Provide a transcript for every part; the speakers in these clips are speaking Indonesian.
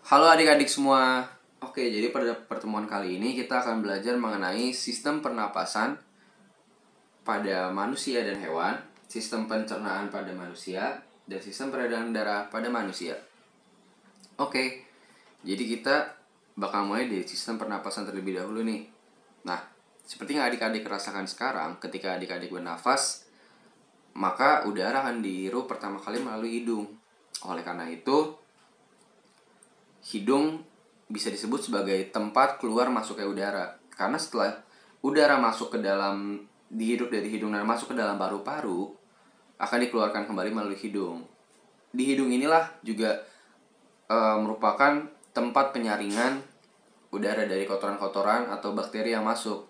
Halo adik-adik semua. Oke, jadi pada pertemuan kali ini kita akan belajar mengenai sistem pernapasan pada manusia dan hewan, sistem pencernaan pada manusia, dan sistem peredaran darah pada manusia. Oke, jadi kita bakal mulai dari sistem pernapasan terlebih dahulu nih. Nah, seperti yang adik-adik rasakan sekarang, ketika adik-adik bernafas, maka udara akan dihirup pertama kali melalui hidung. Oleh karena itu, hidung bisa disebut sebagai tempat keluar masuknya udara. Karena setelah udara masuk ke dalam, dihirup dari hidung dan masuk ke dalam paru-paru, akan dikeluarkan kembali melalui hidung. Di hidung inilah juga merupakan tempat penyaringan udara dari kotoran-kotoran atau bakteri yang masuk.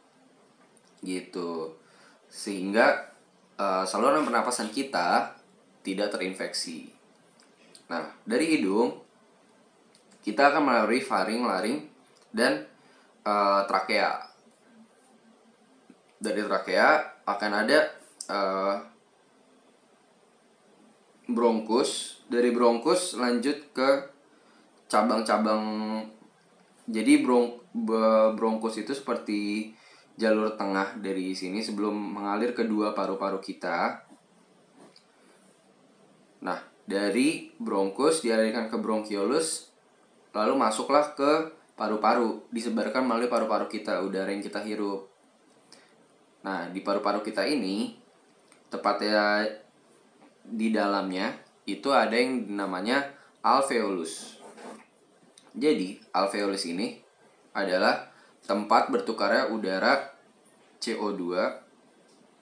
Gitu. Sehingga saluran pernapasan kita tidak terinfeksi. Nah, dari hidung kita akan melalui faring, laring, dan trakea. Dari trakea akan ada bronkus. Dari bronkus lanjut ke cabang-cabang. Jadi bronkus itu seperti jalur tengah dari sini sebelum mengalir ke dua paru-paru kita. Nah, dari bronkus dialirkan ke bronkiolus, lalu masuklah ke paru-paru, disebarkan melalui paru-paru kita, udara yang kita hirup. Nah, di paru-paru kita ini, tepatnya di dalamnya, itu ada yang namanya alveolus. Jadi, alveolus ini adalah tempat bertukarnya udara CO2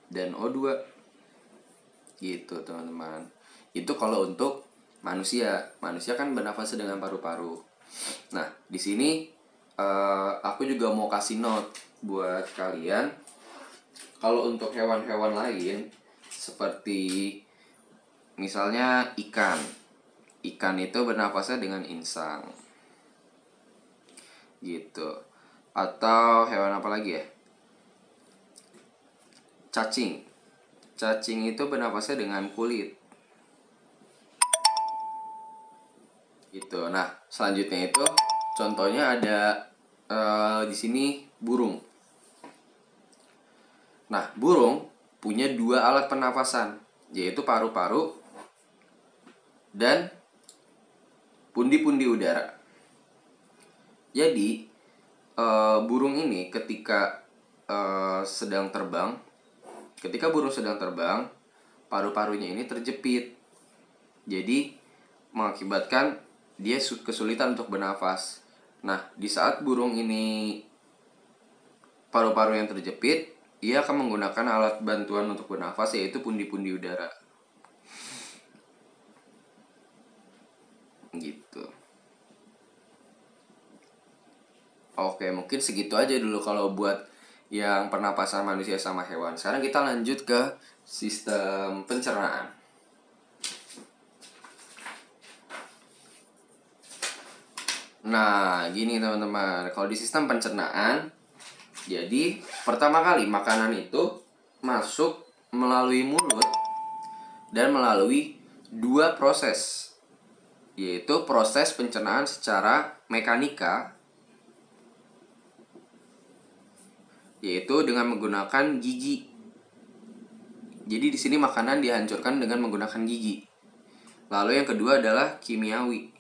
dan O2. Gitu, teman-teman. Itu kalau untuk manusia. Manusia kan bernafas dengan paru-paru. Nah, di sini aku juga mau kasih note buat kalian. Kalau untuk hewan-hewan lain, seperti misalnya ikan. Ikan itu bernafasnya dengan insang. Gitu. Atau hewan apa lagi ya? Cacing. Cacing itu bernafasnya dengan kulit. Gitu. Nah, selanjutnya itu contohnya ada di sini burung. Nah, burung punya dua alat pernapasan, yaitu paru-paru dan pundi-pundi udara. Jadi, burung ini ketika burung sedang terbang, paru-parunya ini terjepit. Jadi, mengakibatkan dia kesulitan untuk bernafas. Nah, di saat burung ini paru-paru yang terjepit, ia akan menggunakan alat bantuan untuk bernafas, yaitu pundi-pundi udara. Gitu. Oke, mungkin segitu aja dulu kalau buat yang pernapasan manusia sama hewan. Sekarang kita lanjut ke sistem pencernaan. Nah, gini teman-teman, kalau di sistem pencernaan, jadi pertama kali makanan itu masuk melalui mulut dan melalui dua proses, yaitu proses pencernaan secara mekanika, yaitu dengan menggunakan gigi. Jadi di sini makanan dihancurkan dengan menggunakan gigi. Lalu yang kedua adalah kimiawi.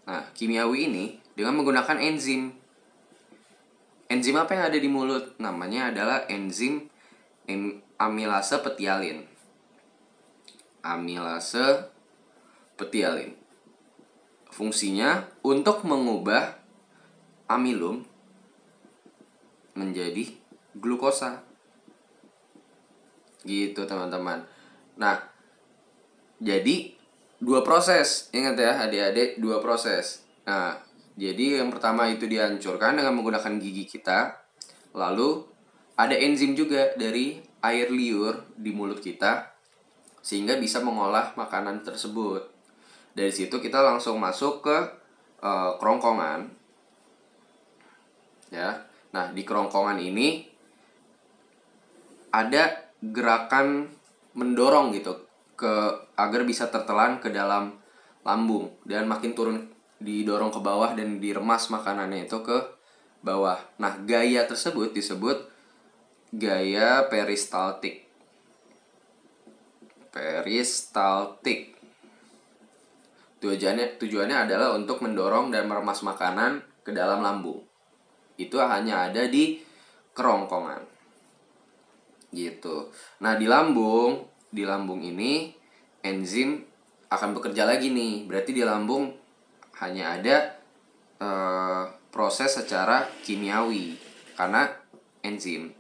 Nah, kimiawi ini dengan menggunakan enzim. Enzim apa yang ada di mulut? Namanya adalah enzim amilase petialin. Amilase petialin. Fungsinya untuk mengubah amilum menjadi glukosa. Gitu, teman-teman. Nah, jadi dua proses. Ingat ya, adik-adik, dua proses. Nah, jadi yang pertama itu dihancurkan dengan menggunakan gigi kita. Lalu ada enzim juga dari air liur di mulut kita, sehingga bisa mengolah makanan tersebut. Dari situ kita langsung masuk ke kerongkongan. Ya. Nah, di kerongkongan ini ada gerakan mendorong gitu agar bisa tertelan ke dalam lambung dan makin turun, didorong ke bawah dan diremas makanannya itu ke bawah. Nah, gaya tersebut disebut gaya peristaltik. Peristaltik. Tujuannya adalah untuk mendorong dan meremas makanan ke dalam lambung. Itu hanya ada di kerongkongan. Gitu. Nah, di lambung ini enzim akan bekerja lagi nih. Berarti di lambung hanya ada proses secara kimiawi karena enzim.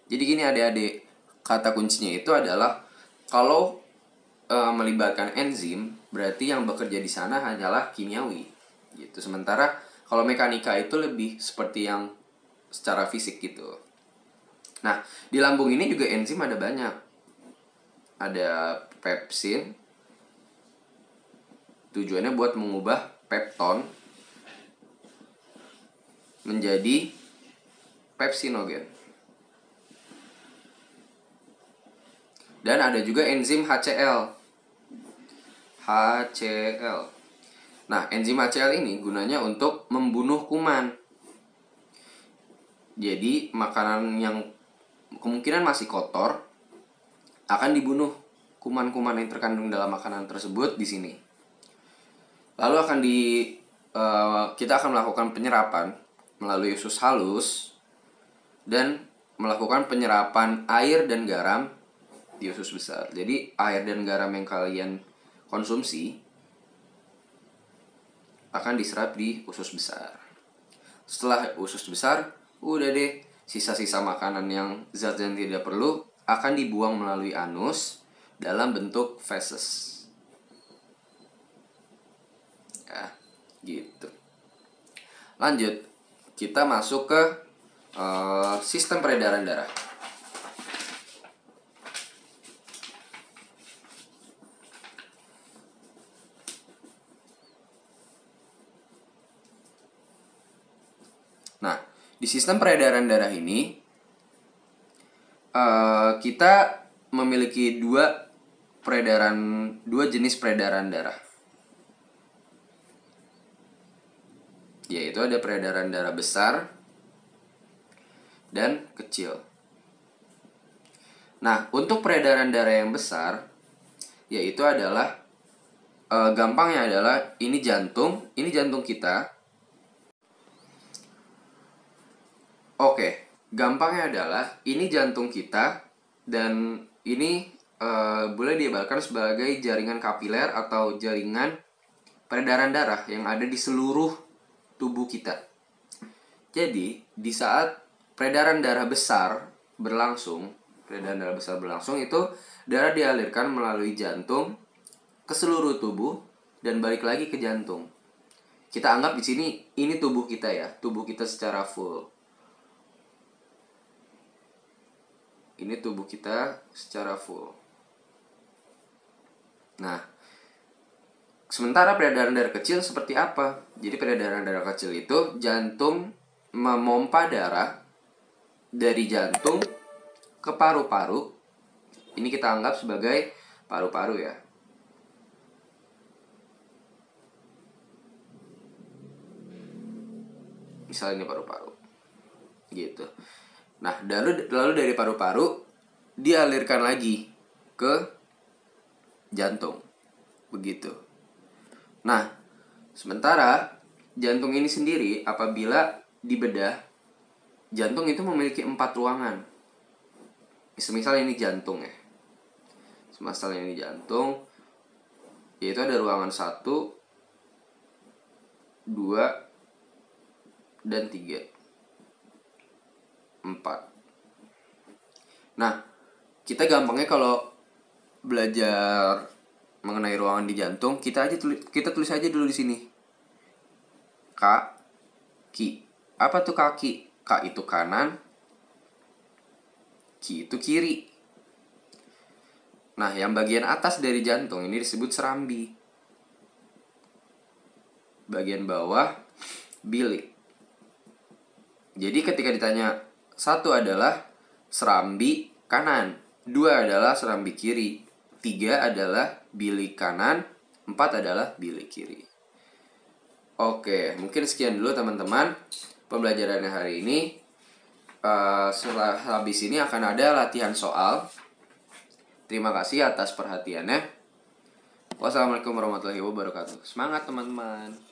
Jadi gini adik-adik, kata kuncinya itu adalah kalau melibatkan enzim, berarti yang bekerja di sana hanyalah kimiawi. Gitu. Sementara kalau mekanika itu lebih seperti yang secara fisik gitu. Nah, di lambung ini juga enzim ada banyak. Ada pepsin, tujuannya buat mengubah pepton menjadi pepsinogen. Dan ada juga enzim HCl. Nah, enzim HCl ini gunanya untuk membunuh kuman. Jadi, makanan yang kemungkinan masih kotor akan dibunuh kuman-kuman yang terkandung dalam makanan tersebut di sini. Lalu kita akan melakukan penyerapan melalui usus halus dan melakukan penyerapan air dan garam di usus besar. Jadi air dan garam yang kalian konsumsi akan diserap di usus besar. Setelah usus besar, udah deh, sisa-sisa makanan yang zat yang tidak perlu akan dibuang melalui anus dalam bentuk feses. Ya, gitu. Lanjut, kita masuk ke sistem peredaran darah. Nah, di sistem peredaran darah ini kita memiliki dua jenis peredaran darah. Yaitu ada peredaran darah besar dan kecil. Nah, untuk peredaran darah yang besar, yaitu adalah gampangnya adalah ini jantung kita. Oke, gampangnya adalah ini jantung kita dan ini boleh diibaratkan sebagai jaringan kapiler atau jaringan peredaran darah yang ada di seluruh tubuh kita. Jadi, di saat peredaran darah besar berlangsung itu darah dialirkan melalui jantung ke seluruh tubuh dan balik lagi ke jantung. Kita anggap di sini ini tubuh kita ya, tubuh kita secara full. Ini tubuh kita secara full. Nah, sementara peredaran darah kecil seperti apa? Jadi peredaran darah kecil itu jantung memompa darah dari jantung ke paru-paru. Ini kita anggap sebagai paru-paru ya. Misalnya ini paru-paru. Gitu. Nah, lalu dari paru-paru dialirkan lagi ke jantung. Begitu. Nah, sementara jantung ini sendiri apabila dibedah, jantung itu memiliki 4 ruangan. Misal ini jantung ya. Misal ini jantung, yaitu ada ruangan 1, 2, dan 3. 4. Nah, kita gampangnya kalau belajar mengenai ruangan di jantung, kita tulis aja dulu di sini. Kaki. Apa tuh kaki? K itu kanan, Ki itu kiri. Nah, yang bagian atas dari jantung ini disebut serambi. Bagian bawah bilik. Jadi ketika ditanya, 1 adalah serambi kanan, 2 adalah serambi kiri, 3 adalah bilik kanan, 4 adalah bilik kiri. Oke, mungkin sekian dulu teman-teman pembelajarannya hari ini. Setelah habis ini akan ada latihan soal. Terima kasih atas perhatiannya. Wassalamualaikum warahmatullahi wabarakatuh. Semangat teman-teman.